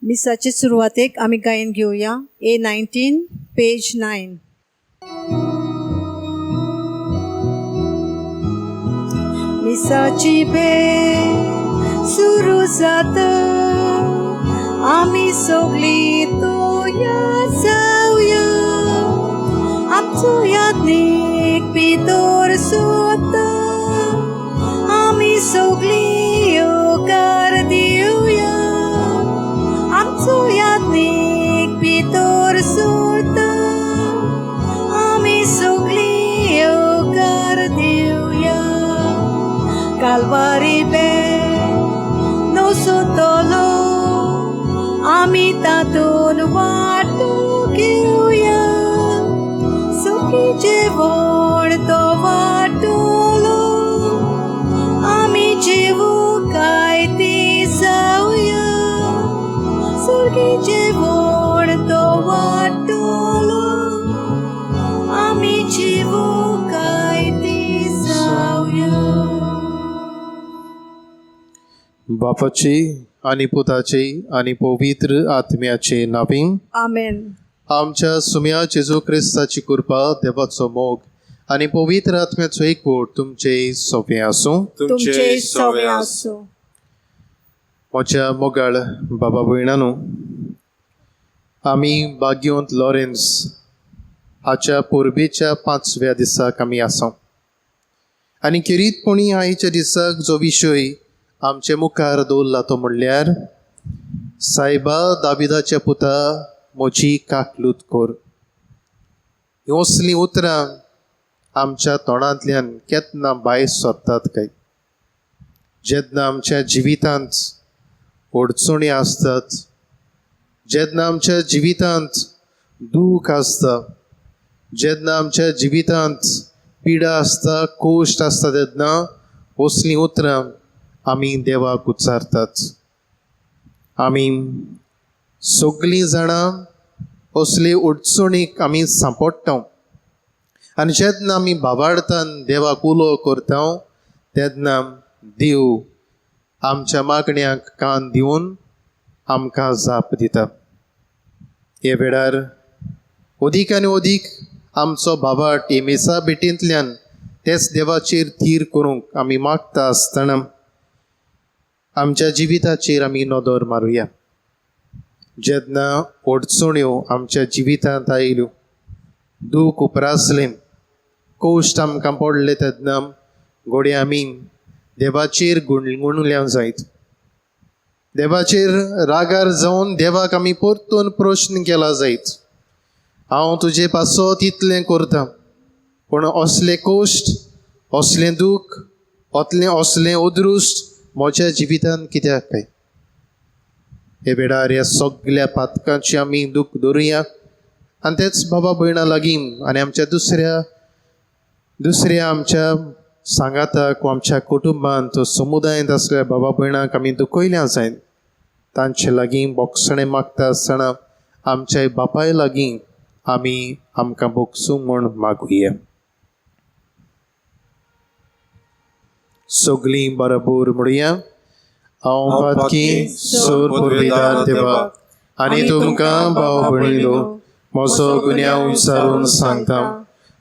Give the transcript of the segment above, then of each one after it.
मिसाची सुरवातेक आमी गायन घेवया. A19 page 9. मिसाची भेट सुरू जाता, आमी सगळी तोया जावया. आमचो यादनीक भितर सोदता, आमी सगळी येवकार दिवया. आमचो यादनीक भितर सोदता, आमी सगळी येवकार दिवया. कालवारी बेट नसतलो, आमी तातून वांटो घेवया. सखीचे व्हड तो वांटलो, आमी जेवू काय ती जावया. सर्गीचे व्हड तो वांटलो, आमी जेवू काय ती जावया. बापाचे आणि पुताचे आणि पवित्र आत्म्याचे नावीं. आमेन. आमच्या सुम्या जेजू क्रिस्ताची कृपा, देवाचो मोग आणि पवित्र आत्म्याचो एकवट तुमचे सोबे आसूं. तुमचे सवे आसूं. म्हज्या मोगाळ बाबा भयणांनो, आमी बाग्योंत लॉरेन्स हाच्या पोरबेच्या 5व्या दिसाक आमी आसां. आनी किरीतपणी आयच्या दिसाक जो विशय आमचे मुखार दवरला तो म्हणल्यार सायबा दाविदाच्या पुता म्हजी काकलूत कोर. हीं असलीं उतरां आमच्या तोंडांतल्यान केन्ना भायर सरतात काय? जेन्ना आमच्या जिवितांत अडचणी आसतात, जेन्ना आमच्या जिवितांत दूख आसता, जेन्ना आमच्या जिवितांत पिडा आसता, कोश्ट आसता, तेन्ना असलीं उतरां आमी देवाक उच्चारतात. आमी सगळीं जाणां असले अडचणीक आमी सांपडटा. आनी जेन्ना आमी भावार्थान देवाक उलो करता, तेन्ना देव आमच्या मागण्यांक कान दिवन आमकां जाप दिता. हे वेळार अदीक आनी अदीक आमचो भावार्थ हे मेसा भेटेंतल्यान तेच देवाचेर थीर करूंक आमी मागता आसतना आमच्या जिविताचेर आमी नदर मारुया. जेन्ना अडचण्यो आमच्या जिवितांत आयल्यो, दूख उपरासलें, कोश्ट आमकां पडले, तेन्ना घोडे आमी देवाचेर गुणगुणल्या जायत. देवाचेर रागार जावन देवाक आमी परतून प्रश्न केला जायत. हांव तुजे पासत इतलें करतां, पूण असले कोश्ट, असलें दूख, असलें अदृश्ट म्हज्या जिवितांत कित्याक काय? हे वेळार ह्या सगळ्या पातकांची आमी दूख धरुया आनी तेच बाबा भयणां लागीं आनी आमच्या दुसऱ्या आमच्या सांगाताक वा आमच्या कुटुंबांत समुदायांत आसल्या बाबा भयणांक आमी दुखयल्या जायत. तांचे लागीं बोगसणें मागता आसतना आमच्या बापाय लागीं आमी आमकां बोगसूंक म्हूण मागुया. सगळीं बरोबर म्हणुया. हांव पातकी सोर पुर्विदार देवा आनी तुमकां भाव भयणीलो म्हजो गुन्यांव विचारून सांगता.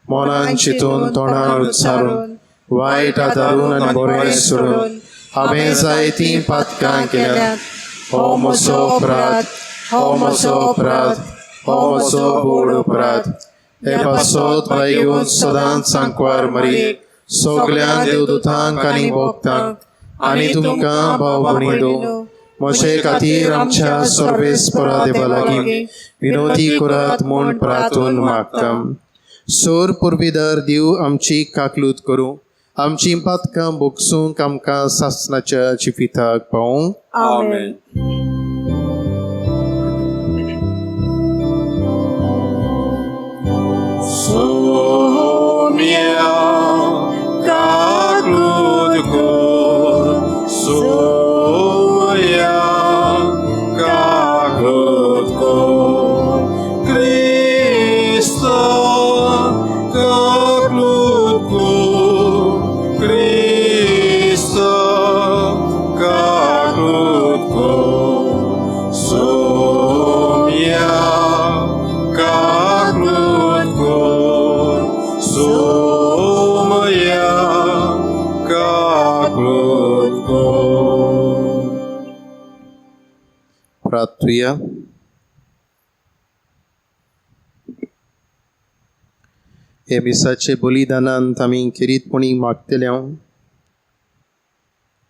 मनान चिंतून तोंडार उच्चारून वायट आदारून आनी बरें सोडून हांवें जायतीं पातकां केल्यात. हो म्हजो अपराध, हो म्हजो अपराध, हो म्हजो व्हड अपराध. हे पासत भाय घेवन सदांच सांकवार मारी सगळ्या देवदूतांक आनी भक्तांक आनी तुमकां भाव भयणीलो म्हजे खातीर आमच्या सर्वेस्परा देवा लागीं विनोदी करात म्हूण प्रार्थून मागता. सोर पुर्विदार देव आमची काकलूत करूं, आमची पातकां भोगसूंक आमकां सासणाच्या जिविताक पावूंक. आमेन. So प्रार्थूया. हे मिसाचे बलिदानांत आमी किरीतपणी मागतल्या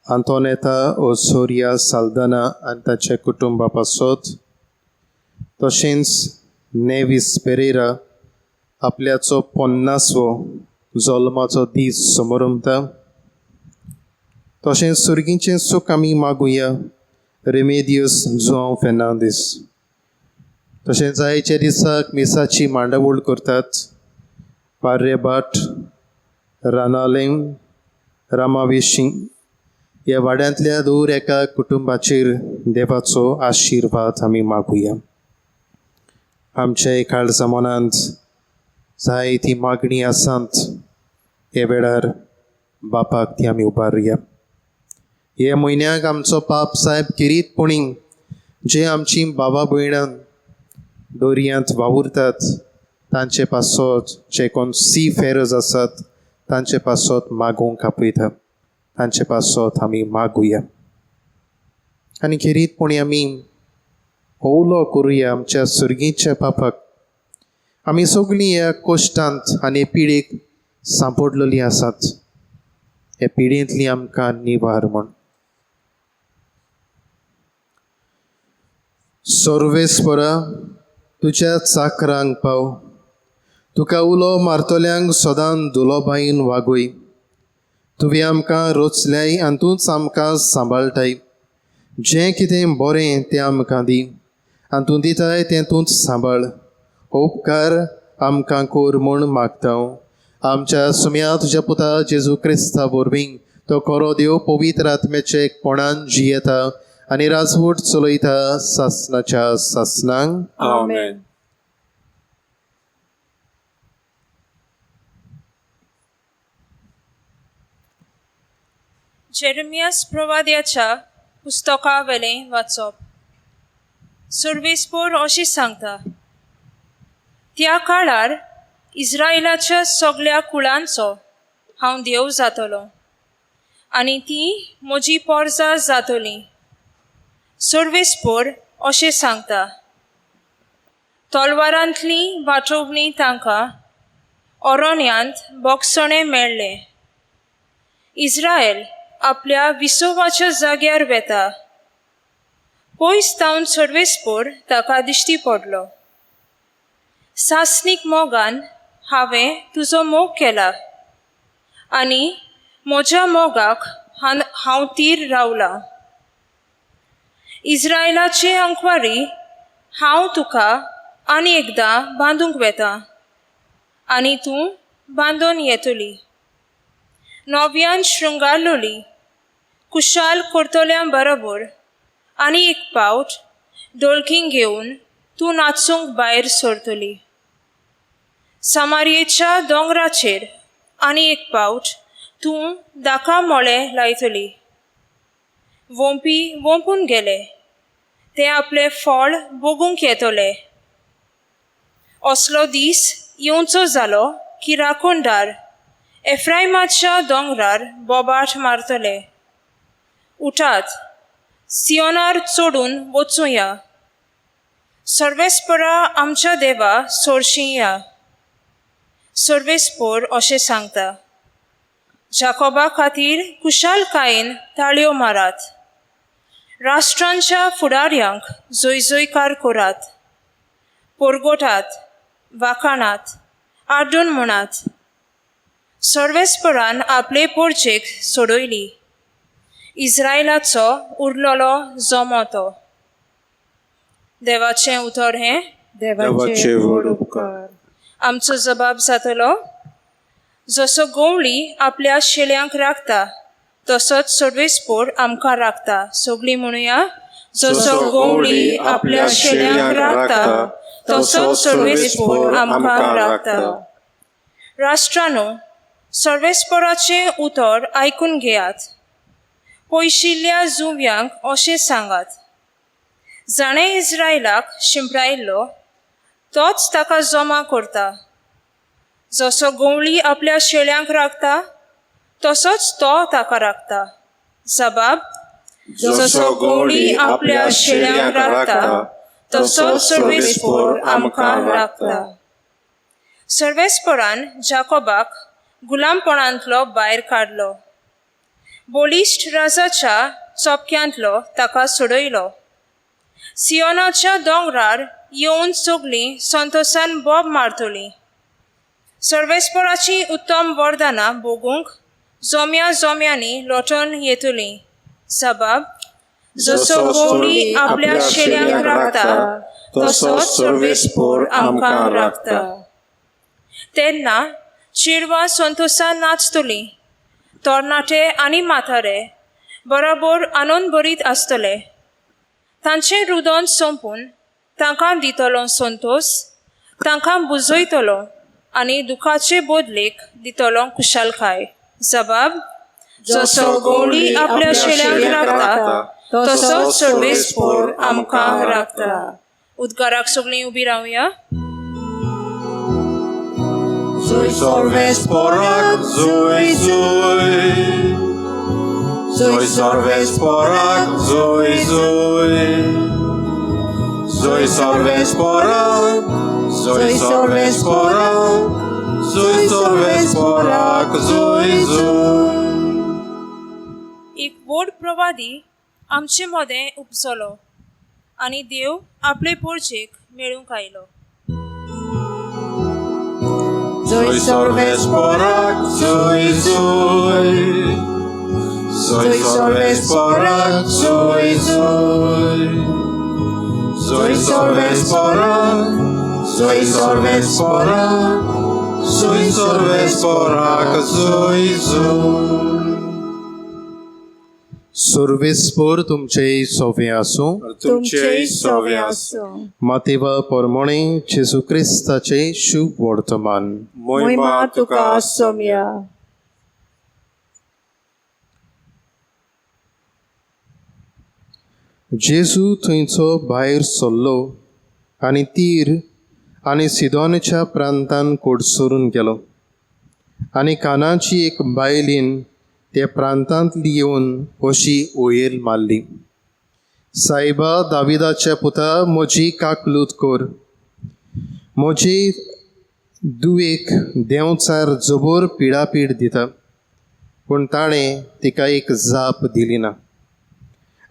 आंतोनेता ओसोरिया साल्दाना आनी ताच्या कुटुंबा पासत, तशेंच नेविस पेरेरा आपल्याचो 50वो जल्माचो दीस समारंभता. तशेंच सुर्गीचें सूख आमी मागुया रेमेदियस जुआंव फेर्नांदीस. तशेंच आयच्या दिसाक मिसाची मांडावळ करतात पार्रेबाट, रानालेम, रामावेशी ह्या वाड्यांतल्या दर एका कुटुंबाचेर देवाचो आशिर्वाद आमी मागुया. आमच्या काळजा मनांत जायती मागणी आसात, हे वेळार बापाक ती आमी उबारुया. हे म्हयन्याक आमचो पाप साहेब किरीतपणी जे आमची बाबा भयणां दर्यांत वावुरतात तांचे पासत, जे कोण सी फेरर्स आसात तांचे पासत मागोवंक आपयता, तांचे पासत आमी मागुया. आनी किरीतपणी आमी ओलो करुया आमच्या सुर्गीच्या बापाक. आमी सगळीं ह्या कोश्टांत आनी पिडेक सांपडलेलीं आसात, हे पिडेंतली आमकां निवार म्हण. सर्वेस्परा तुज्या चाकरांक पाव, तुका उलो मारतल्यांक सदां दुलोबाईन वागय. तुवें आमकां रोचल्याय आनी तूंच आमकां सांबाळटाय. जें कितें बरें तें आमकां दी आनी तूं दिताय तें तूंच सांबाळ. उपकार आमकां कोर म्हूण मागता. आमच्या सुम्या तुज्या पुता जेजू क्रिस्ता वरवीं तो खरो देव पवित्र आत्म्याचे एकपणान जियेता आनी राजवट चलयता सासणाच्या सासणांक. आमेन. जेरेमियास प्रवाद्याच्या पुस्तका वेलें वाचप. सर्वेस्पोर अशें सांगता, त्या काळार इस्रायेलाच्या सगळ्या कुळांचो हांव देव जातलो आनी ती म्हजी पोरसां जातलीं. सर्वेस्पोर अशें सांगता, तलवारांतली वांटोवणी तांकां अरण्यांत बोगसणे मेळ्ळे. इस्रायल आपल्या विसोवाच्या जाग्यार वेता. पयस तावन सर्वेस्पोर ताका दिश्टी पडलो. सासणीक मोगान हांवें तुजो मोग केला आनी म्हज्या मोगाक हांव तीर रावला. इस्रायलाचे अंकवारी हांव तुका आनी एकदां बांदूंक वेता आनी तूं बांदून येतली. नव्यान शृंगारलोली कुशाल करतल्यां बरोबर आनी एक पावट ढोलकींक घेवन तूं नाचूंक भायर सरतली. समारियेच्या दोंगराचेर आनी एक पावट तूं दाका मोळे लायतली. वोंपी वोंपून गेले, ते आपले फळ भोगूंक येतले. असलो दीस येवचो जालो की राखणदार एफ्रायमाच्या दोंगरार बोबाट मारतले. उठात, सियोनार चोडून वचूया, सर्वेस्परा आमच्या देवा सोडशीं या. सर्वेस्पोर अशें सांगता, जाकोबा खातीर कुशालकायेन ताळयो मारात. राष्ट्रांच्या फुडाऱ्यांक जयजयकार करात. पोरगोटात, वाखाणात, आड्डून म्हणात. सर्वेस्परान आपले पोरचेक सोडयली. इस्रायलाचो उरलोलो जोमो तो. देवाचें उतर हें, देवाचे व्हड उपकार. आमचो जबाब जातलो, जसो गवळी आपल्या शेळ्यांक राखता तसोच सर्वेस्पोर आमकां राखता. सगळीं म्हणुया, जसो गवळी आपल्या शेळ्यांक राखता तसोच सर्वेस्पोर आमकां राखता. राष्ट्रांनो, सर्वेस्पोराचें उतर आयकून घेयात. पयशिल्ल्या जुव्यांक अशें सांगात, जाणें इस्रायलाक शिंपडायल्लो तोच ताका जमा करता. जसो गवळी आपल्या शेळ्यांक राखता तसोच तो ताका राखता. जबाब, जसो गोंडी आपल्या शेळ्यांक राखता तसो सर्वेस्पोर आमकां राखता. सर्वेस्पोरान जाकोबाक गुलामपणांतलो भायर काडलो. बोलिश्ट राजाच्या चोपक्यांतलो ताका सोडयलो. सियोनाच्या दोंगरार येवन सगळीं संतोशान बोब मारतलीं. सर्वेस्पोराची उत्तम वरदानां भोगूंक जोम्या जोम्यांनी लोटून येतलीं. जबाब, जसो गोंडी आपल्या शेळ्यांक राखता तसो सर्वेस्पोर आमकां राखता. तेन्ना चिडवां संतोशान नाचतलीं. तरणाटे आनी म्हातारे बरोबर आनंद भरीत आसतले. तांचें रुदन संपून तांकां दितलो संतोश, तांकां बुजयतलो आनी दुखाचे बदलेक दितलो कुशलकाय. जबाब, जसो गोंडी आपल्या शेळ्यांक राखता तसो सर्वेस्पोर आमकां राखता. उद्गाराक सगळीं उबी रावया. Zui sorvesporak, zui, zui. Zui sorvesporak, zui, zui. Zui sorvesporak, zui sorvesporak. Zui sorvesporak, zui, zui. एक व्हड प्रवादी आमचे मदें उपसलो आनी देव आपले पोरचेक मेळूंक आयलो. Zui sorvesporak, zui, zui. Zui sorvesporak, zui, zui. Zui sorvesporak, zui sorvesporak. Zui sorvesporak, zui, zui. सर्वेस्पोर तुमचे सोवे आसूं. तुमचे सोवे आसूं. मातेवा पोरमोणे जेजू क्रिस्ताचे शुभ वर्तमान. मोहिमा तुका सोम्या. जेजू थंयचो भायर सरलो आनी तीर आनी सिदोनच्या प्रांतान कोडसरून गेलो. आनी कानाची एक बायलीन त्या प्रांतांतली येवन अशी ओयेल मारली, सायबा दाविदाच्या पुता म्हजी काकलूत कोर. म्हजे दुवेक देंवचार जबर पिडापीड दिता. पूण ताणें तिका एक जाप दिली ना.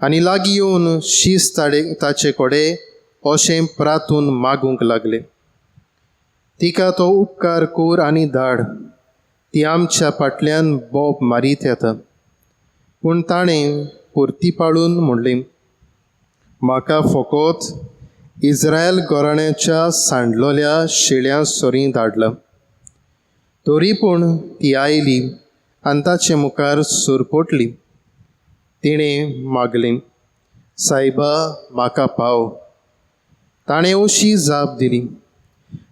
आनी लागीं येवन शीस ताचे कडेन अशें प्रातून मागूंक लागले, तिका तो उपकार कोर आनी धाड. ती आमच्या फाटल्यान बोब मारीत येता. पूण ताणें परतीपाळून म्हणलें, म्हाका फकत इस्रायल घराण्याच्या सांडलोल्या शेळ्यां सोरी धाडला. तरी पूण ती आयली आनी ताचे मुखार सोरपटली. तिणें मागलें, सायबा म्हाका पाव. ताणें अशी जाप दिली,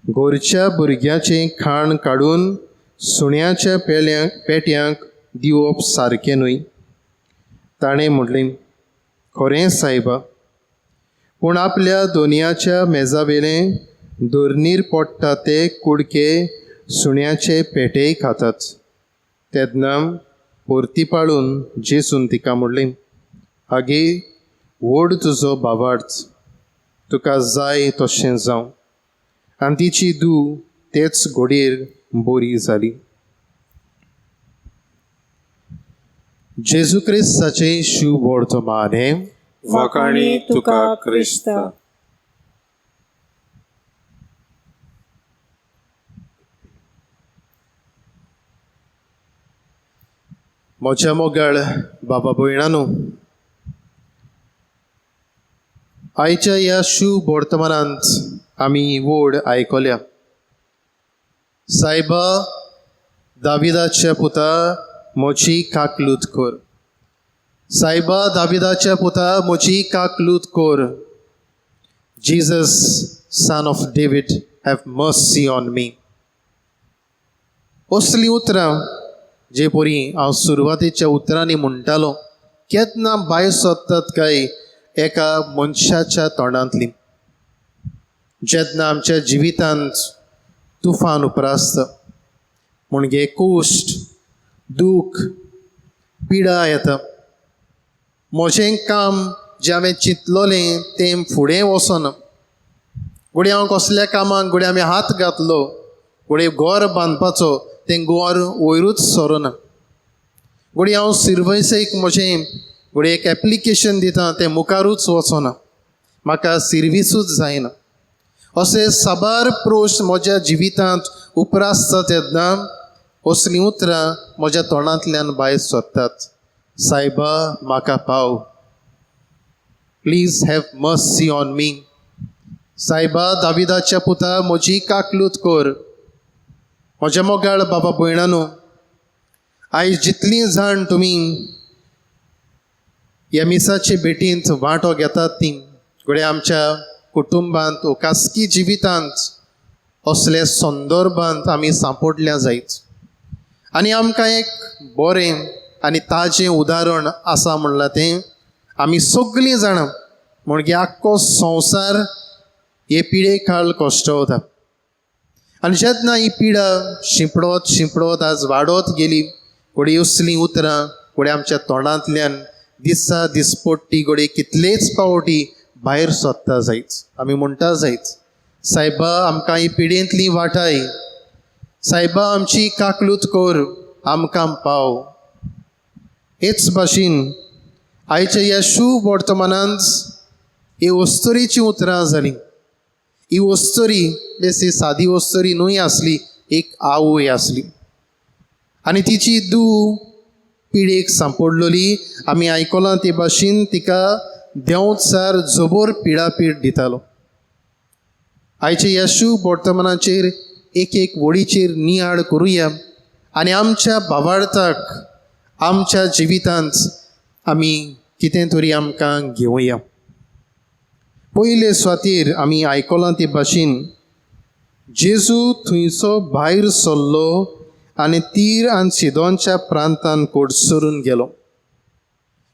घरच्या भुरग्याचें खाण काडून सुण्याच्या पेट्यांक दिवप सारकें न्हय. ताणें म्हणलें, खरें सायबा, पूण आपल्या दोनयाच्या मेजावेलें दोरनीर पडटा ते कुडके सुण्याचे पेटेय खातात. तेन्ना परतीपाळून जेसून तिका म्हणलें, आगे व्हड तुजो बाबार्थ, तुका जाय तशें जावं. आनी तिची धूव तेच घडयेर बरी जाली. जेजू क्रिस्ताचे शुभ वर्तमान हे. वखाणी तुका क्रिस्त. म्हज्या मोगाळ बाबा भयणांनो, आयच्या ह्या शुभ वर्तमानांत आमी वोड आयकल्या. सायबा दाविदाच्या पुता म्हजी काकलूत कोर. सायबा दाविदाच्या पुता म्हजी काकलूत core. Jesus, son of David, have mercy on me. असलीं उतरां जे परी हांव सुरवातेच्या उतरांनी म्हणटालो केन्ना भायर सरतात काय एका मनशाच्या तोंडांतली. जेन्ना आमच्या जिवितांत तुफान उपरासता, म्हणजे कोश्ट, दूख, पिडा येता, म्हजें काम जें हांवें चिंतलोलें तें फुडें वचना. घोडी हांव कसल्या कामाक घोडी हांवें हात घातलो, घोडी घर बांदपाचो तें घर वयरूच सरोना. घोडी हांव सिरवैसेक म्हजें घोडी एक एप्लिकेशन दिता तें मुखारूच वचना, म्हाका सिर्विसूच जायना. अशें साबार प्रश्न म्हज्या जिवितांत उप्रासता तेन्ना असलीं उतरां म्हज्या तोंडांतल्यान भायर सरतात. सायबा म्हाका पाव, please have mercy on me. सायबा दाविदाच्या पुता म्हजी काकलूत कर. म्हज्या मोगाळ बाबा भयणानो, आयज जितलीं जाण तुमी ह्या मिसाचे भेटींत वांटो घेतात तीं घोडे आमच्या कुटुंबांत व खासगी जिवितांत असले संदर्भांत आमी सांपडल्या जायत. आनी आमकां एक बरें आनी ताजें उदाहरण आसा म्हणलां तें आमी सगळीं जाणां म्हणजे आख्खो संवसार हे पिडे काळ कोश्टवता. आनी जेन्ना ही पिडा शिंपडत आज वाडत गेली, घोडी असलीं उतरां घोडी आमच्या तोंडांतल्यान दिसा दिसपट्टी घोडी कितलेच पावटी भायर सोदता जायत. आमी म्हणटा जायत, सायबा आमकां ही पिडेंतलीं वाटाय, सायबा आमची काकलूत कर, आमकां पाव. हेच भाशेन आयच्या ह्या शुभ वर्तमानांत ही वस्तुरीची उतरां जालीं. ही वस्तुरी बेसी सादी वस्तुरी न्हय आसली, एक आवय आसली आनी तिची धूव पिडेक सांपडलोली. आमी आयकलां ते भाशेन तिका देंवचार जबर पिडापीड दितालो. आयच्या ह्या शुभ वर्तमानाचेर एक वडीचेर नियाळ करुया आनी आमच्या भावार्थाक आमच्या जिवितांत आमी कितें तरी आमकां घेवया. पयले सुवातेर आमी आयकलां ते भाशेन जेजू थंयचो भायर सरलो आनी तीर आनी सिदोनच्या प्रांतांत कोडसरून गेलो.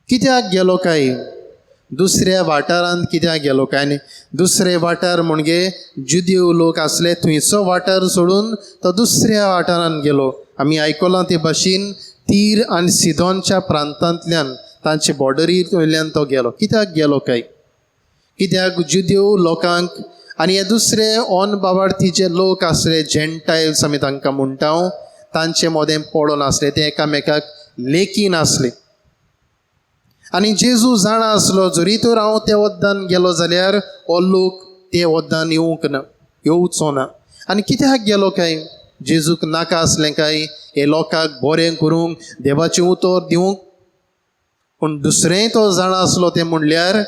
कित्याक गेलो काय? दुसऱ्या वाठारांत कित्याक गेलो काय न्ही? दुसरे वाठार म्हणजे जुदेव लोक आसले, थंयचो वाठार सोडून तो दुसऱ्या वाठारांत गेलो. आमी आयकलां ते भाशेन तीर आनी सिदोनच्या प्रांतांतल्यान तांचे बॉर्डरीर वयल्यान तो गेलो. कित्याक गेलो काय? कित्याक जुदेव लोकांक आनी हे दुसरे ऑन बाबार्थी जे लोक आसले, जेंटायल्स आमी तांकां म्हणटा, तांचे मोदें पडोन आसले, ते एकामेकाक लेखीन आसले. आनी जेजू जाणा आसलो जरी तर हांव त्या वद्दान गेलो जाल्यार हो लोक ते वद्दान येवचो ना. आनी कित्याक गेलो काय? जेजूक नाका आसलें काय हे लोकांक बरें करूंक, देवाचें उतर दिवंक? पूण दुसरेंय तो जाणा आसलो तें म्हणल्यार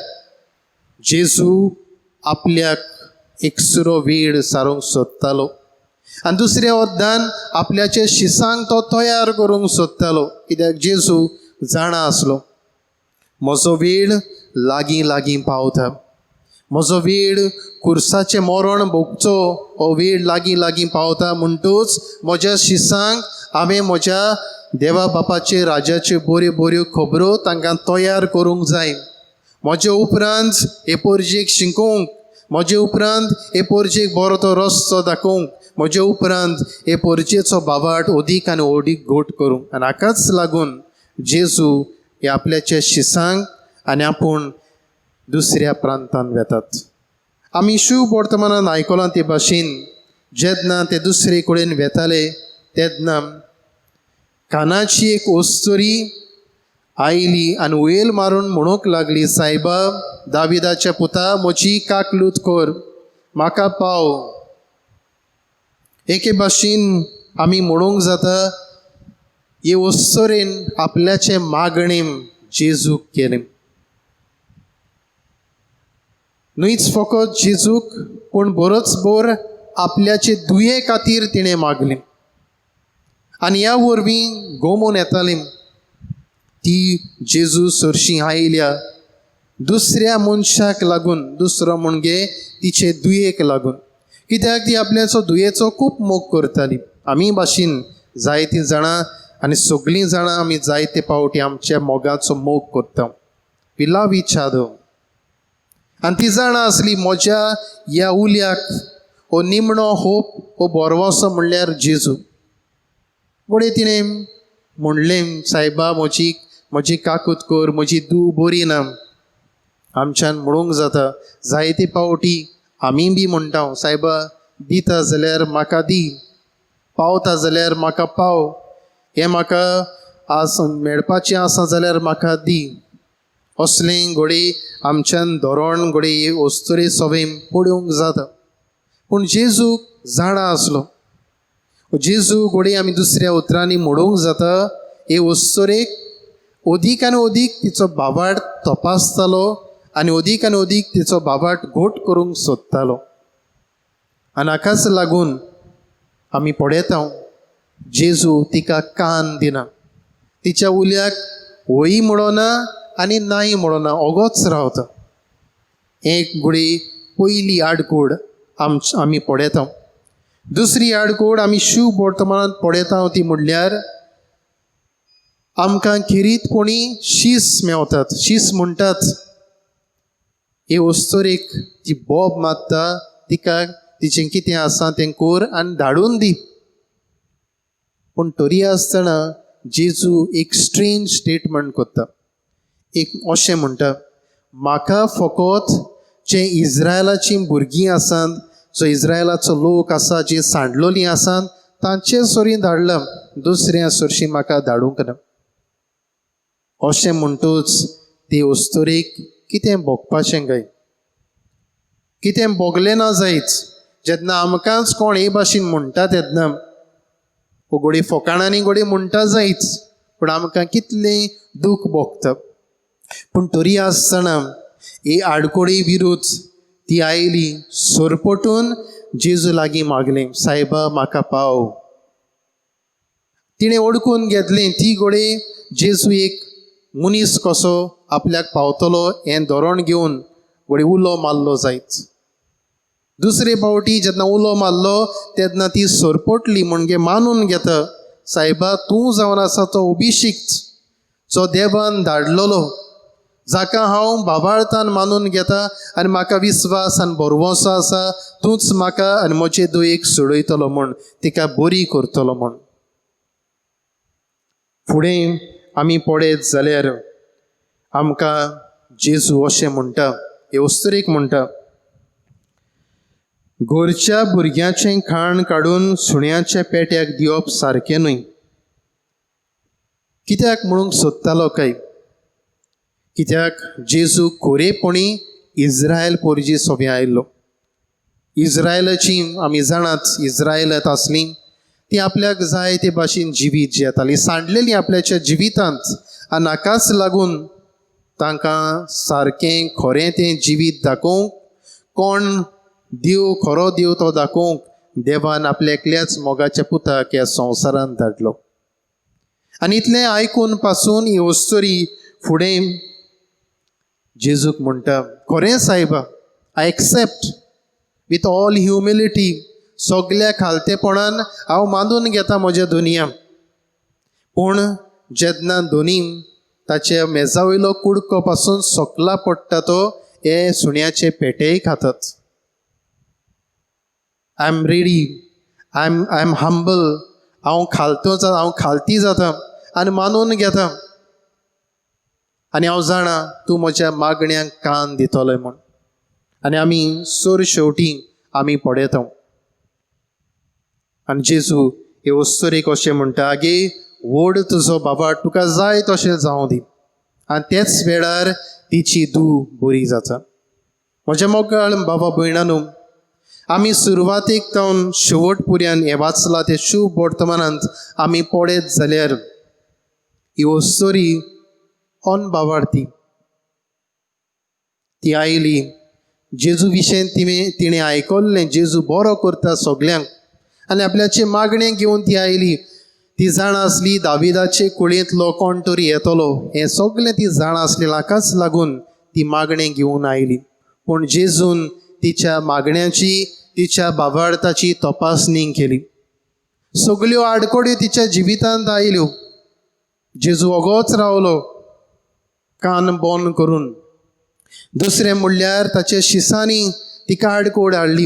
जेजू आपल्याक एकसुरो वेळ सारूंक सोदतालो आनी दुसऱ्या वद्दान आपल्याचे शिसांक तो तयार करूंक सोदतालो. कित्याक जेजू जाणा आसलो म्हजो वेळ लागीं पावता, म्हजो वेळ खुर्साचें मरण भोगचो हो वेळ लागीं पावता. म्हणटूच म्हज्या शिसांक हांवें म्हज्या देवा बापाचे राजाच्यो बऱ्यो खबरो तांकां तयार करूंक जाय. म्हजे उपरांत हे पोरजेक शिकोवंक, म्हजे उपरांत हे पोरजेक बरो तो रस्तो दाखोवंक, म्हजे उपरांत हे पोरजेचो बाबाट ओदीक आनी ओडीक घोट करूंक. आनी हाकाच लागून जेजू हे आपल्याच्या शिसांक आनी आपूण दुसऱ्या प्रांतांत वेतात. आमी शुभ वर्तमानांत आयकलां ते भाशेन जेन्ना ते दुसरे कडेन वेताले तेन्ना कानाची एक ओस्तरी आयली आनी वयल मारून म्हणूंक लागली, सायबा दाविदाच्या पुता म्हजी काकलूत कर, म्हाका पाव. एके भाशेन आमी म्हणूंक जाता हे ओस्तरेन आपल्याचे मागणें जेजूक केलें. न्हयच फकत जेजूक पूण बरोच बोर आपल्याचे दुये खातीर तिणें मागलें. आनी ह्या वरवीं घुमून येतालीं ती जेजू सरशीं आयल्या दुसऱ्या मनशाक लागून, दुसरो म्हणजे तिचे दुयेक लागून. कित्याक ती आपल्याचो दुयेचो खूब मोग करताली. आमी भाशेन जायतीं जाणां आनी सगळीं जाणां आमी जायते पावटी आमच्या मोगाचो मोग करता. पिला विचार आनी ती जाणा आसली म्हज्या ह्या उल्याक हो निमणो होप, हो बोरवोसो म्हणल्यार जेजू. फुडें तिणें म्हणलें, सायबा म्हजी म्हजी काकूत कर, म्हजी धूव बरी ना, आमच्यान म्हणूंक जाता. जायते पावटी आमी बी म्हणटा, सायबा दिता जाल्यार म्हाका दी, पावता जाल्यार म्हाका पाव, हें म्हाका मेळपाचें आसा जाल्यार म्हाका दी. असलें घोडी आमच्यान धोरण घोडी वस्तुरे सवें पडूंक जाता. पूण जेजूक जाणा आसलो. जेजू घोडी आमी दुसऱ्या उतरांनी म्हणूंक जाता, हे वस्तुरेक अदीक आनी अदीक तिचो बाबाट तपासतालो आनी अदीक आनी अदीक तिचो बाबाट घोट करूंक सोदतालो. आनी हाकाच लागून आमी पळयता, जेजू तिका कान दिना. तिच्या उल्याक होय म्हणना आनी नाही म्हणना, ओगोच रावता. एक घोडी पयली आडकूड आमी पळयता. दुसरी आडकूड आमी शुभ वर्तमानांत पळयता, ती म्हणल्यार आमकां खिरीतपणी शीस मेवतात. शीस म्हणटात हे वस्तुरेक जी बोब मागता तिका तिचें कितें आसा तें कर आनी धाडून दी. पूण तरी आसतना जेजू एक स्ट्रेंज स्टेटमेंट करता. एक अशें म्हणटा, म्हाका फकत जे इज्रायलाचीं भुरगीं आसात, जो इज्रायलाचो लोक आसा, जे सांडलोलीं आसात, तांचे सोरी धाडलां, दुसऱ्या सोरशी म्हाका धाडूंक ना. अशें म्हणटूच ते वस्तुरेक कितें भोगपाचें काय, कितें भोगलें ना जायत. जेन्ना आमकांच कोण हे भाशेन म्हणटा तेन्ना घोडी फकाणांनी घोडी म्हणटा जायत, पूण आमकां कितलें दूख भोगता. पूण तरी आसतना ही आडकोडी विरुद्ध ती आयली, सोरपटून जेजू लागीं मागलें, सायबा म्हाका पाव. तिणें ओडकून घेतलें. ती घोडी जेजू एक मनीस कसो आपल्याक पावतलो हें धोरण घेवन घोडी उलो मारलो जायत. दुसरे फावटी जेन्ना उलो मारलो तेन्ना ती सोरपटली, म्हणजे मानून घेता, सायबा तूं जावन आसा तो अभिशिक्त, जो देवान धाडलेलो, जाका हांव बाबाळतान मानून घेता आनी म्हाका विस्वास आनी भरवंसो आसा, तूंच म्हाका आनी म्हजे दुयेक सोडयतलो म्हूण, तिका बरी करतलो म्हूण. फुडें आमी पळयत जाल्यार आमकां जेजू अशें म्हणटा, हे वस्तुरेक म्हणटा, घरच्या भुरग्याचें खाण काडून सुण्याच्या पेट्याक दिवप सारकें न्हय. कित्याक म्हणूंक सोदतालो काय, कित्याक जेजू खोरेपणी इज्रायल पोरजी सोबे आयिल्लो. इज्रायलाची आमी जाणात, इज्रायलांत आसली ती आपल्याक जाय ते भाशेन जिवीत जियेताली, सांडलेली आपल्याच्या जिवितांत. आनी हाकाच लागून तांकां सारकें खरें तें जिवीत दाखोवंक, कोण देव खरो देव तो दाखोवंक देवान आपल्या एकल्याच मोगाच्या पुताक ह्या संवसारांत धाडलो. आनी इतलें आयकून पासून ही वस्तुरी फुडें जेजूक म्हणटा, खरें सायबा, I accept with all humility, सगल्या खालतेपणान हांव मानून घेता म्हज्या दुनिया. पूण जेन्ना दोनी ताच्या मेजा वयलो कुडको पासून सोकला पडटा तो हे सुण्याचे पेटेय खातात. I am ready, I am humble, हांव खालती जाता आनी मानून घेता. आनी हांव जाणा तूं म्हज्या मागण्यांक कान दितोलें म्हूण. आनी आमी सूर शेवटी आमी पळयता. आनी जेजू हे वस्तुरेक अशें म्हणटा, आगे व्हड तुजो बाबा तुका जाय तशें जावं दी. आनी तेच वेळार तिची धूव बरी जाता. म्हज्या मोगाळ बाबा भयणांनो, आमी सुरवातेक जावन शेवट पर्यंत हें वाचलां तें शुभ वर्तमानांत आमी पळयत जाल्यार ही वस्तुरी अनबावार्थी. ती आयली, जेजू विशयी तिणें आयकल्लें, जेजू बरो करता सगल्यांक, आनी आपल्याचे मागणें घेवन ती आयली. ती जाण आसली दाविदाचे कुळेंतलो कोण तरी येतलो, हें सगलें ती जाण आसली. हाकाच लागून ती मागणें घेवन आयली. पूण जेजून तिच्या मागण्याची, तिच्या बाबार्थाची तपासणी केली. सगल्यो आडकोड्यो तिच्या जिवितांत आयल्यो. जेजू ओगोच रावलो कान बंद करून. दुसरें म्हणल्यार ताच्या शिसांनी तिका आडकोड हाडली.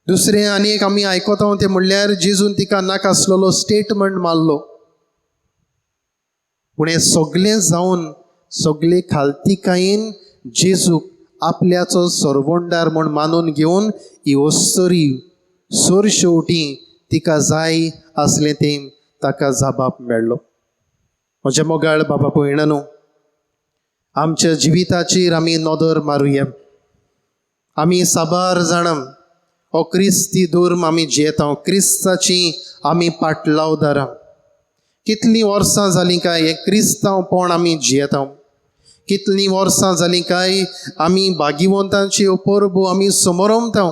दुसरें आनी एक आमी आयकता तें म्हणल्यार जेजून तिका नाका आसलेलो स्टेटमेंट मारलो. पूण हें सगळें जावन सगळे खालतीकायेन जेजूक आपल्याचो सोरवोंडार म्हूण मानून घेवन ही ओस्तरी सोर शेवटी तिका जाय आसलें तें ताका जाबाप मेळ्ळो. म्हज्या मोगाळ बाबा भयणांनो, आमच्या जिविताचेर आमी नदर मारुया. आमी साबार जाणां हो क्रिस्ती धर्म आमी जियेता, क्रिस्ताची आमी पाटलावदारां. कितलीं वर्सां जालीं काय हें क्रिस्तांवपण आमी जियेता. कितलीं वर्सां जालीं काय आमी भागिवंतांची ह्यो परबो आमी समोरमता.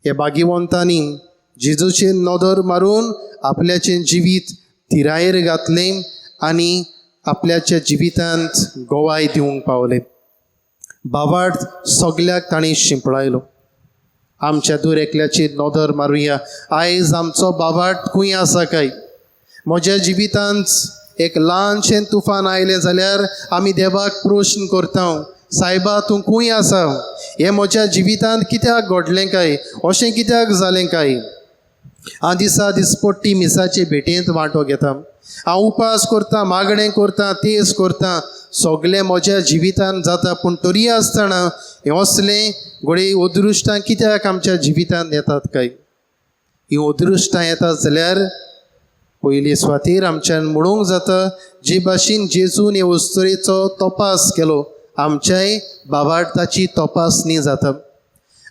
ह्या भागिवंतांनी जेजूचेर नदर मारून आपल्याचें जिवीत तिरायेर घातलें आनी आपल्याच्या जिवितांत गोवाय दिवंक पावले. बावार्थ सगल्याक ताणें शिंपडायलो. आमच्या दर एकल्याचेर नदर मारुया. आयज आमचो बावार्थ खंय आसा काय? म्हज्या जिवितांत एक ल्हानशें तुफान आयलें जाल्यार आमी देवाक प्रश्न करता, सायबा तूं खंय आसा? हें म्हज्या जिवितांत कित्याक घडलें काय? अशें कित्याक जालें काय? हांव दिसा दिसपट्टी मिसाचे भेटेंत वांटो घेता. हांव उपास करतां, मागणें करतां, तेस करतां, सगळें म्हज्या जिवितांत जाता. पूण तरी आसतना हें असलें घडये अदृश्टां कित्याक आमच्या जिवितांत येतात काय? ही अदृश्टां येतात जाल्यार पयली सुवातेर आमच्यान म्हणूंक जाता, जे भाशेन जेजून हे वस्तुरेचो तपास केलो, आमच्याय बाबार्थाची तपासणी जाता.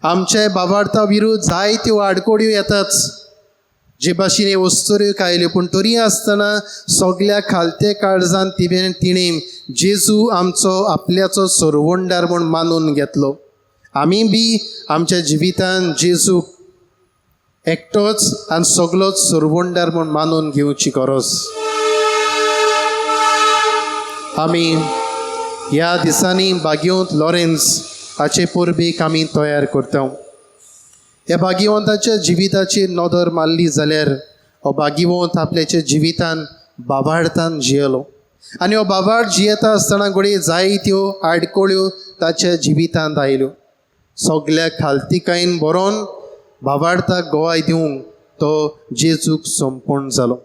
आमच्याय बाबार्था विरुद्ध जायत्यो आडकोड्यो येतात. जे भाशेन हे वस्तुऱ्यो खायल्यो, पूण तरी आसतना सगल्या खालते काळजान तिणें जेजू आमचो आपल्याचो सोरवोंडार म्हूण मानून घेतलो. आमी बी आमच्या जिवितांत जेजूक एकटोच आनी सगलोच सोरवोंडार म्हूण मानून घेवची गरज. आमी ह्या दिसांनी भाग्यवंत लॉरेन्स हाचे परबेक आमी तयार करता. ह्या भाग्यवंताच्या जिविताचेर नदर मारली जाल्यार हो भाग्यवंत आपल्याच्या जिवितान बाबार्थान जियेलो. आनी हो बाबार्थ जियेता आसतना घडये जायत्यो आडकोळ्यो ताच्या जिवितांत आयल्यो. सगल्या खालतीकायेन बरोवन बाबार्थाक गोवाय दिवंक तो जेजूक संपूर्ण जालो.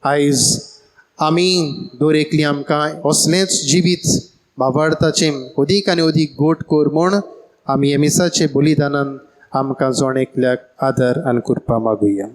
आयज आमी दर एकली आमकां असलेंच जिवीत बाबार्थाचें अदीक आनी अदीक गोट कर म्हूण आमी हे मिसाचे बलिदानान आमकां जोण एकल्याक आदर आनी कृपा मागुया.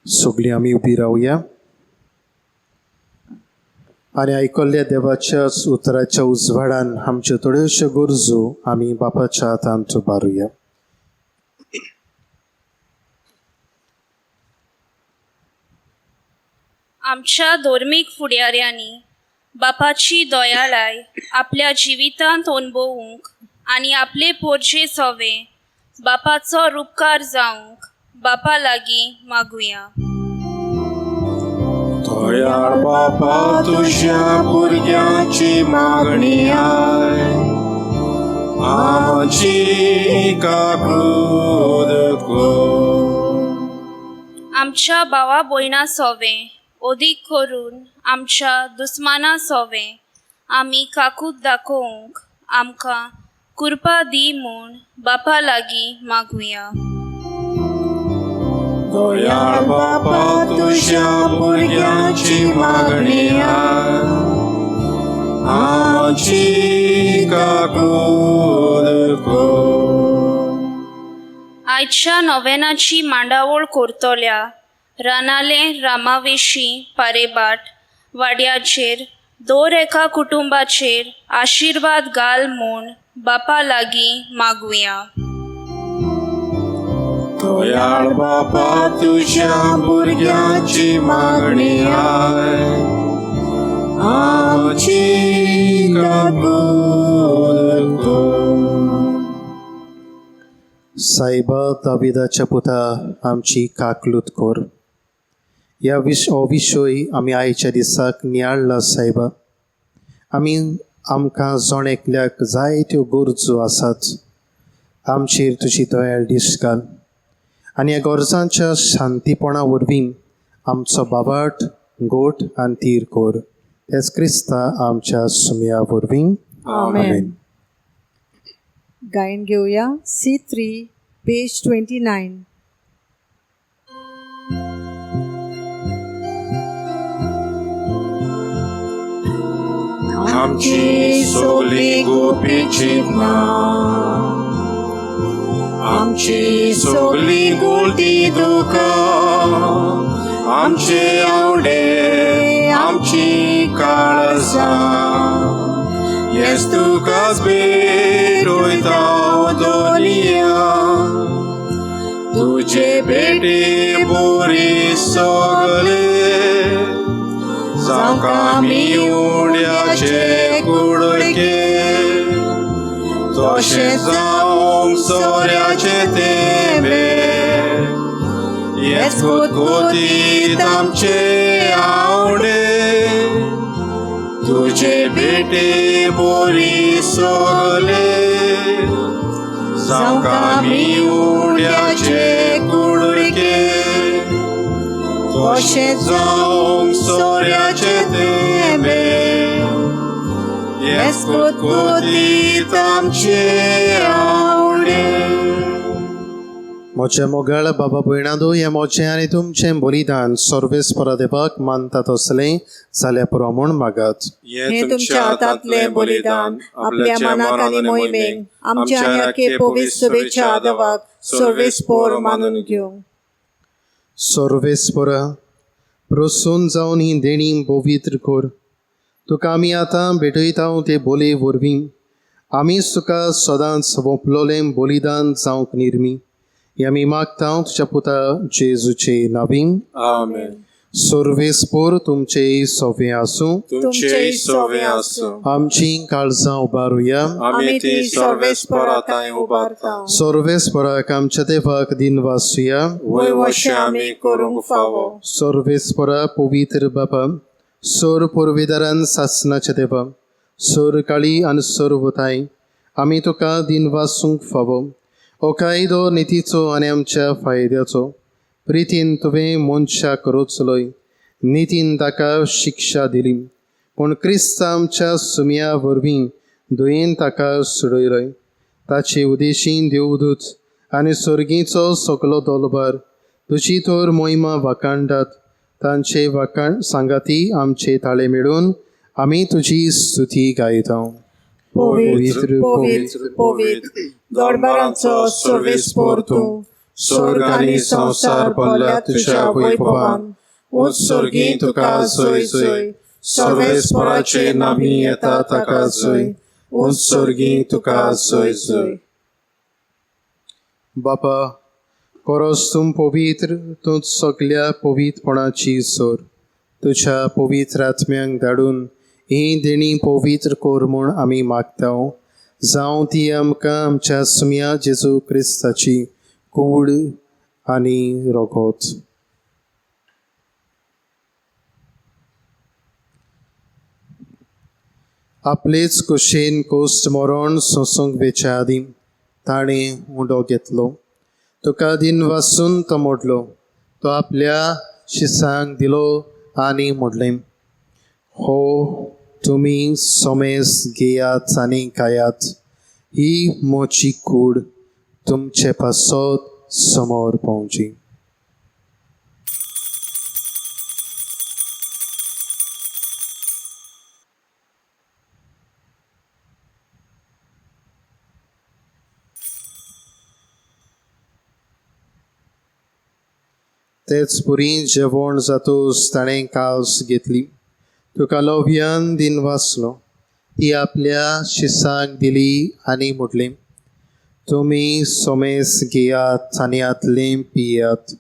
सगळीं आमी उबी रावया आनी आयकल्ल्या देवाच्या उतराच्या उजवाडान आमच्यो थोड्योश्यो गरजो आमी बापाच्या हातांत उबारुया. आमच्या धर्मीक फुडाऱ्यांनी बापाची दयाळाय आपल्या जिवितांत अनुभवूंक आनी आपले पोरचे सवे बापाचो उपकार जावंक बापा लागीं मागुया. दयाळ बापा तुझ्या भुरग्यांची मागणी आय, आमची काकूद कर. आमच्या भावा भयणां सोवे अदीक करून आमच्या दुस्माना सोवे आमी काकूत दाखोवंक आमकां कृपा दी म्हूण बापा लागीं मागुया. दयाळ बापा तुझ्या भुरग्यांची मागणी आय, आमची काकूद कर. आयच्या नोवेनाची मांडावळ करतल्या रानाले रामावेशी पारेबाट वाड्याचेर दर एका कुटुंबाचेर आशिर्वाद घाल म्हूण बापा लागीं मागुया. दयाळ बापा तुझ्या भुरग्यांची मागणी आय, आमची काकूद कर. सायबा दाविदाच्या पुता आमची काकलूत कोर. ह्या विशय आमी आयच्या दिसाक नियाळ्ळा सायबा. आमी आमकां जण एकल्याक जायत्यो गरजो आसात. आमचेर तुजी दयाळ दिश्ट घाल आनी ह्या गरजांच्या शांतीपणा वरवीं आमचो बाबाट गोठ आनी तीर कोर. तेच क्रिस्ता आमच्या सुमया वरवीं. आमेन. गायन घेऊया C3 पेज 29. आमची सगळी गोपीची ना, आमची सगळी गोडी दुका, आमचे आवडे आमची काळजा, येस तुकाच बेरोयता दोनिया. तुझे बेटे बोरी सगळे जावं आमी उड्याचे कुडके, तशे जावंक सोऱ्याचे तेंबे, हेच कोतकोतीत आमचे आवडे. तुझे बेटे बोरी सगळे जावं आमी उड्याचे कुडके, तशे जावंक सोऱ्याचे तेंबे, हेच कोतकोतीत आमचे आवडे. मोचे मोगाळ बाबा भयणांदो, हे मोचें आनी तुमचें बलिदान सर्वेस्परा देवाक मानतात असलें जाल्यार पुरो म्हूण मागात. हे तुमच्या हातांतले बलिदान आपल्या मनाक आनी मोहिमेक आमच्या आनी आख्खे पवित्र सभेच्या आदवाक सर्वेस्पर मानून घेवंक. सर्वेस्परा प्रसून जावन ही देणी पवित्र कोर. तुका आमी आतां भेटयता ते बोले वरवीं आमी तुका सदांच ओंपलोलें बलिदान जावंक निर्मी. हे आमी मागता तुज्या पुता जेजूचे नांवीं. आमेन. सर्वेस्पर तुमचे सवे आसूं. तुमचे सवे आसूं. आमची काळजां उबारुया. आमी ती सर्वेस्पराताय उबारता. सर्वेस्पराक आमच्या देवाक दिन वासुया. वय वशें आमी करूंक फावो. सर्वेस्परा पवित्र बाबा, सोर पुर्विदारान सासनाचे देवा, सोर काळी आनी सर्वताय आमी तुका दिन वासूंक फावो. हो कायदो नितीचो आनी आमच्या फायद्याचो. प्रितीन तुवें मनशाक रचलोय, नितीन ताका शिक्षा दिली, पूण क्रिस्त आमच्या सुमया वरवीं दुयेन ताका सोडयलोय. ताचे उदेशीन देवदूत आनी सर्गीचो सगलो दलबार तुजी तर मोहिमा वाखाणटात. तांचे सांगाती आमचे ताळे मेळून आमी तुजी स्तुती गायता. पवित्र पवित्र पवित्र दरबारांचो सर्वेस्पर तूं. स्वर्ग आनी संसार भरल्या तुज्या वैभवान. उत्सर्गी तुका जय जय. सर्वेस्पराचे नामी येता ताका जय. उत्सर्गी तुका जय जय. बापा, परस तूं पवित्र, तूं सगल्या पवित्रपणाची सोर. तुज्या पवित्र आत्म्यांक धाडून ही देणी पवित्र कोर म्हूण आमी मागता. जावं ती आमकां आमच्या सुमया जेजू क्रिस्ताची कूड आनी रगत. आपलेच कुशेन कोस्ट मरण सोसूंक वेच्या आदीं ताणें उंडो घेतलो. तुका दिन वासून तो मोडलो. तो आपल्या शिसांक दिलो आनी मोडलें. हो तुमी सोमेस घेयात आनी खायात. ही मोची कूड तुमचे पासत समोर पावची. तेच पुरी जेवण जातूस ताणें कास घेतली. तुका लोभयान दिन वाचलो. ती आपल्या शिसांक दिली आनी म्हटली, तुमी सोमेस घेयात आनी आतलें पियात.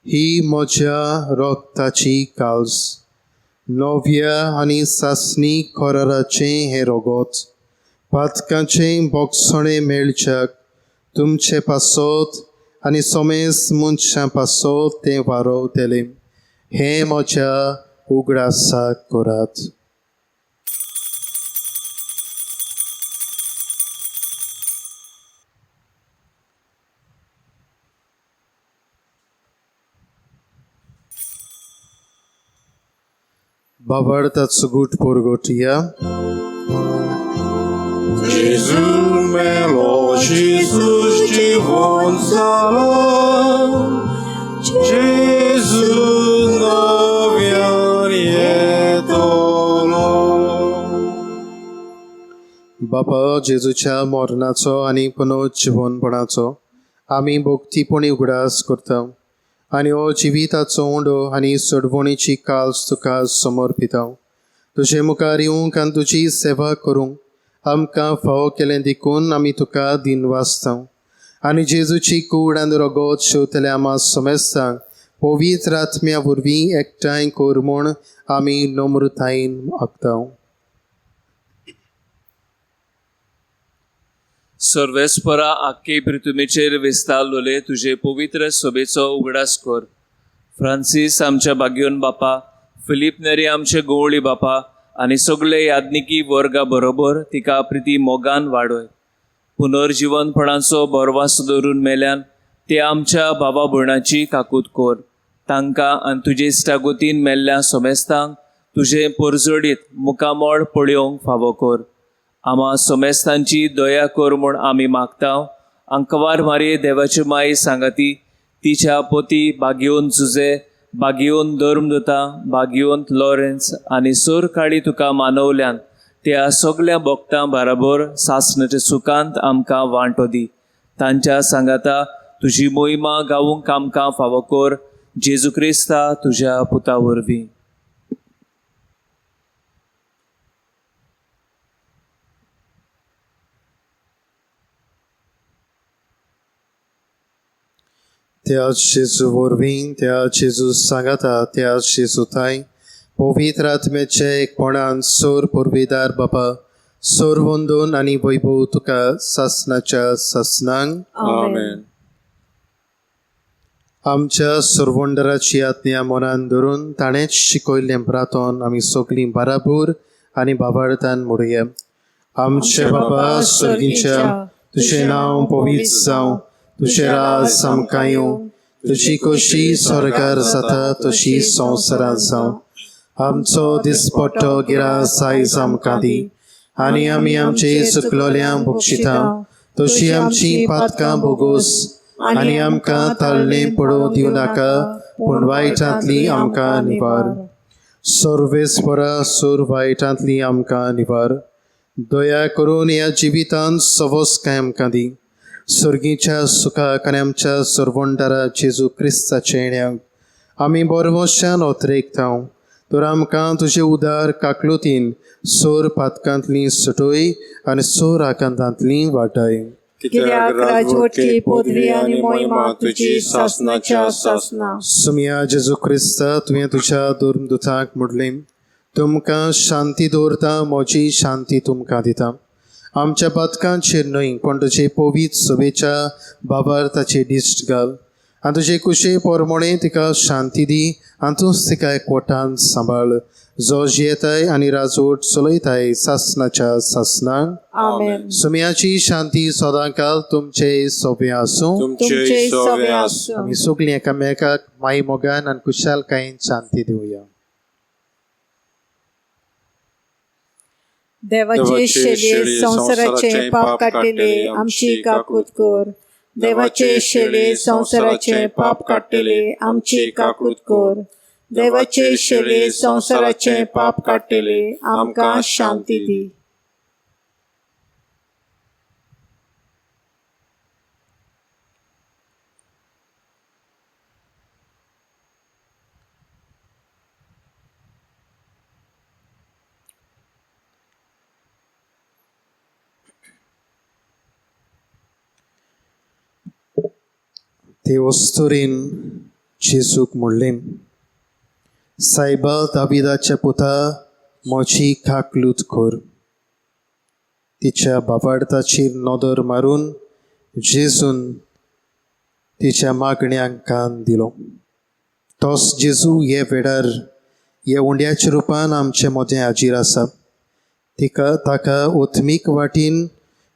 ही म्हज्या रोगताची काळज. नव्या आनी सासणी खोराराचें हें रगत. पातकांचें बोगसणें मेळच्याक तुमचे पासत आनी सोमेस मनशां पासत तें वारोवतलें. हें म्हज्या उगडासाक करात. बाबार्थाचो गूट पोरगोटिया Jezu melo, Jesus dziwon zalo, Jezu nowian jedolo. बापा जेजूच्या मरणाचो आनी पुनरुज्जीवनपणाचो आमी भोक्तीपणी उगडास करता आनी हो जिविताचो उंडो आनी सोडवणीची काल्स तुका समर्पिता. तुजे मुखार येवंक आनी तुजी सेवा करूंक आमकां फावो केलें देखून आमी तुका दिनवासता आनी जेजूची कूड आनी रगत शेवतल्या आमा समेस्तांक पवित्र आत्म्या वरवीं एकठांय कर म्हूण आमी नम्रतायेन मागता. सर्वेस्परा आख्खे पृथ्वीचेर विस्तारलोले तुजे पवित्र सोबेचो उगडास कर. फ्रांसीस आमच्या बागयोन बापा, फिलीप नेरी आमचे गोवळी बापा आनी सगळे याज्ञिकी वर्गा बरोबर तिका प्रिती मोगान वाडय. पुनर्जीवनपणाचो बरवास दवरून मेल्यान ते आमच्या बाबा भयणाची काकूत कर. तांकां आनी तुजे इश्टागोतीन मेल्ल्या सोमेस्तांक तुजे परजडीत मुखामोळ पळयोवंक फावो कर. आमा सोमेस्तांची दया कर म्हूण आमी मागता. अंकवार मारये देवाची माई सांगाती, तिच्या पोती बागयोन जुजे, बागयोन धर्मदूता, बागयोन लॉरेन्स आनी सोर काळी तुका मानवल्यान त्या सगळ्या भक्तां बरोबर सासणाच्या सुखांत आमकां वांटो दी. तांच्या सांगाता तुजी मोहिमा गावूंक आमकां फावो कर. जेजू क्रिस्ता तुज्या पुता वरवीं. त्याच जेजू वरवीं, त्या जेजू सांगाता, त्याच जेजूताय पवित्र आत्म्याचे एकपणान सोर पुरवेदार बापा, सोर वंदन आनी वैभव तुका सासणाच्या सासणांक. Amen. आमच्या सोरवंडराची आज्ञा मनान धरून ताणेंच शिकयल्लें प्रार्थन आमी सगळीं बाराबूर आनी बाबार्थान म्हणुया. आमचे बाबा स्वर्गीच्या, तुजें नांव पवित्र जावं, तुजें राज आमकां येवं, तुजी खोशी स्वर्गार जाता तशी संवसारांत जावं. आमचो दिसपट्टो गिरास आयज आमकां दी आनी आमी आमचे चुकलोल्यांक बक्षिता तशी आमची पातकां भोगोस आनी आमकां ताळणें पडोवं दिवं नाका, पूण वायटांतली आमकां निवार. सर्वेस्परा सोर वायटांतली आमकां निवार. दया करून ह्या जिवितांत सवस्काय आमकां दी. स्वर्गीच्या सुखाक आनी आमच्या सर्वंडारा जेजू क्रिस्ताचे येण्याक आमी बरवशान ओतरेकता. तर आमकां तुजे उदार काकलुतीन सोर पातकांतली सुटोय आनी सोर आकांतांतली वाटाय. कित्याक राजवटी, पदवी आनी मोहिमा तुजी सासणाच्या सासना. सुमया जेजू क्रिस्ता, तुवें तुज्या धर्मदूतांक म्हणलें, तुमकां शांती दवरता, म्हजी शांती तुमकां दिता. आमच्या पातकांचेर न्हय, पण तुजे पवित्र सभेच्या बाबार्थाचे दिश्ट घाल आनी तुजे कुशे पोरमोणे तिका शांती दी आनी तूंच तिका एकवटान सांबाळ. जो जियेताय आनी राजवट चलयताय सासणाच्या सासणांक. आमेन. सुमयाची शांती सदांकाल तुमचे सोबे आसूं. तुमचे सवे आसूं. आमी सगळीं एकामेकाक माई मोगान आनी कुशालकायेन शांती दिवया. देवाचे शेले संसाराचे पाप काडलेले आमची काकूत कर. देवाचे शेले संसाराचे पाप काडलेले आमची काकूत कर. देवाचे शेले संसाराचे पाप काडलेले आमकां शांती दी. ते वस्तुरीन जेजूक म्हणलें, सायबा दाविदाच्या पुता, म्हजी काकलूत कर. तिच्या बाबार्थाचेर नदर मारून जेजून तिच्या मागण्यांक कान दिलो. तोच जेजू हे वेळार हे उंड्याच्या रुपान आमचे मदें हाजीर आसा. ताका ओथमीक वाटेन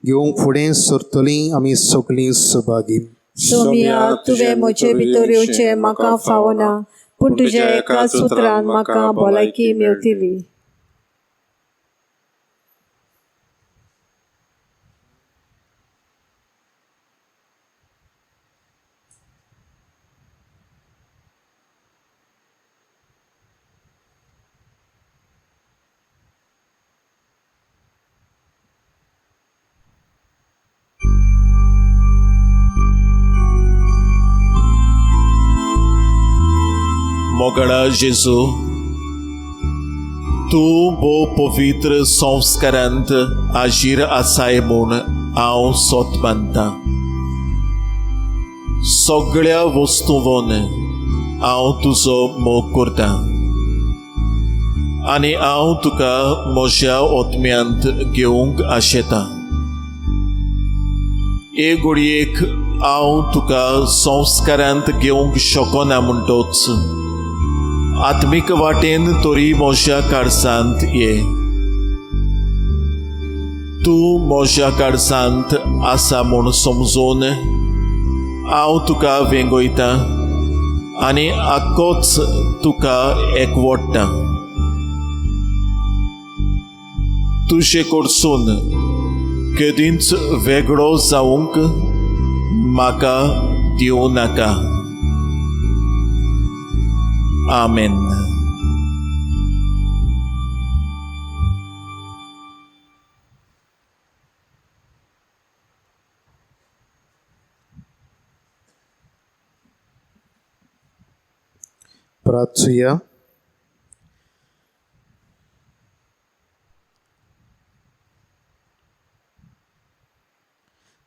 घेवंक फुडें सरतलीं आमी सगळीं सुभागी. सोमिया, तुवें म्हजे भितर येवचें म्हाका फावना, पूण तुज्या एका सुत्रान म्हाका भलायकी मेवतली. मोगळा जेजू, तूं भोव पवित्र संस्कारांत आजीर आसाय म्हूण हांव सोत मानतां. सगळ्या वस्तूंवन हांव तुजो मोग करतां आनी हांव तुका म्हज्या ओतम्यांत घेवंक आशेतां. हे घडयेक हांव तुका संस्कारांत घेवंक शकना म्हणटोच आत्मीक वाटेन तरी म्हज्या कारसांत ये. तूं म्हज्या कारसांत आसा म्हूण समजून हांव तुका वेंगयतां आनी आख्खोच तुका एकवटतां. तुजे कडसून केदींच वेगळो जावंक म्हाका दिवं नाका. आमेन. प्रार्थूया.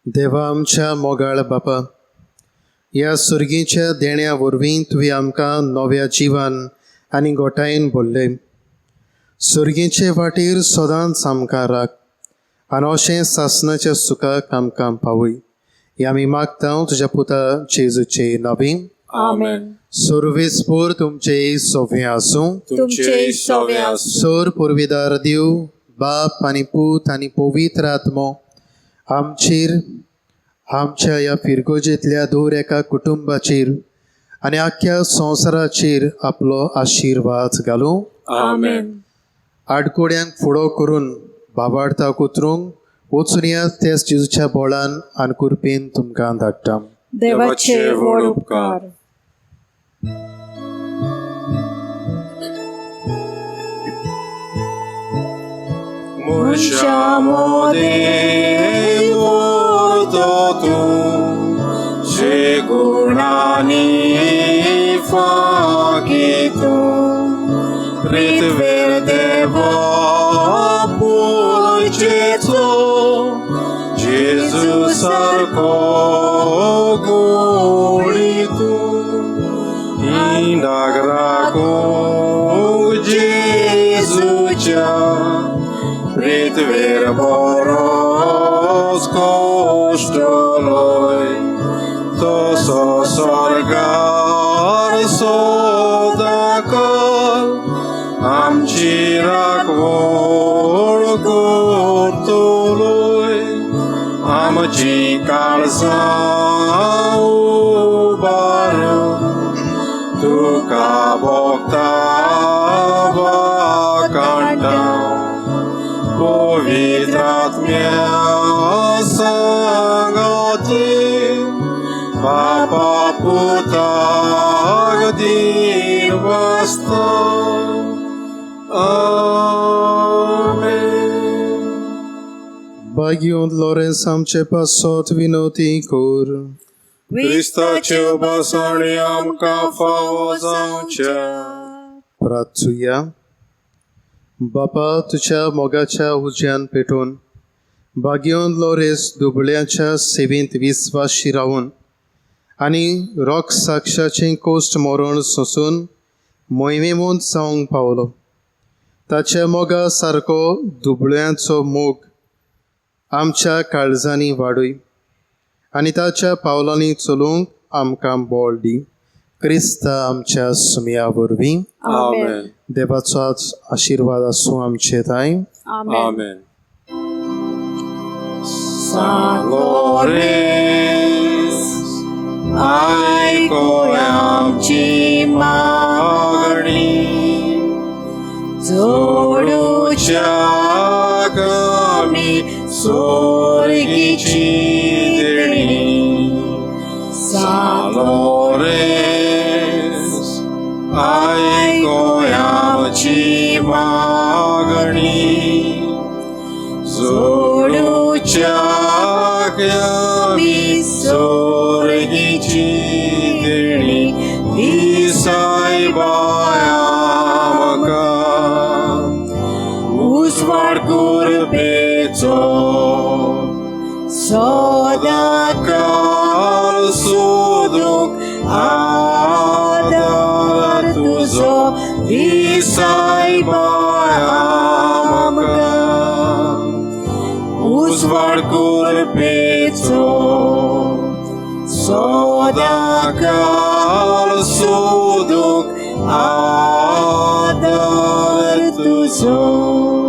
देवा आमच्या मोगाळ बापा, ह्या सुर्गीच्या देण्या वरवीं तुवें आमकां नव्या जिवान आनी गोठायेन भरले. सुर्गीचे वाटेर सदांच आमकां राख आनी अशें सासणाच्या सुखाक आमकां पावय. हें आमी मागता तुज्या पुता जेजूचे नांवान. आमेन. सर्वेस्पोर तुमचे सोवे आसूं. तुमचे सोवे आसूं. सोर पुर्विदार देव, बाप आनी पूत आनी पवित्र आत्मो आमचेर, आमच्या ह्या फिरगोजेंतल्या दर एका कुटुंबाचेर आनी आख्ख्या संवसाराचेर आपलो आशिर्वाद घालूं. आमेन. आडकोड्यांक फुडो करून बाबार्थाक उतरूंक वचून या त्याच जेजूच्या बोळान आनी कुरपेन तुमकां धाडटा. देवाचे व्हड उपकार. Mucha mode tu segurani fakitu prit verde pulceto Jesus sarko golitu inagrago Jesucia prit verboros koštoloj, to so sorgar sodakal, amčirak vol kortoloj, amči kalza ubaru, tu kabokta vakandam. Повітря сангати, папа путак дір баста. Amen. Багіон Лоренс आमचे पासत विनोती कोर. Хриstaचे обасані амка фаво जावच्या. प्रार्थूया. बापा, तुझ्या मोगाच्या उज्यान पेटून बागियोन Lowry दुबळ्याच्या सेवेंत विस्वाशी रावून आनी रोख साक्षाचें कोश्ट मरण सोंसून मोहिमेमोंत जावंक पावलो. ताच्या मोगा सारको दुबळ्यांचो मोग आमच्या काळजांनी वाडूय आनी ताच्या पावलांनी चलूंक आमकां बळ दी. क्रिस्ता आमच्या सुमया वरवीं. Amen. देवाचो आशिर्वाद आसूं आमचे थंय. Amen. Salores, aiko amchi ma सोर्गीची देणी दिसाय बाया म्हाका उजवाड कुरपेचो सदाकाळ सोदूंक आदार तुजो दिसाय बाया म्हाका उजवाड कुरपेचो सदाकाळ सोदूंक आदार तुजो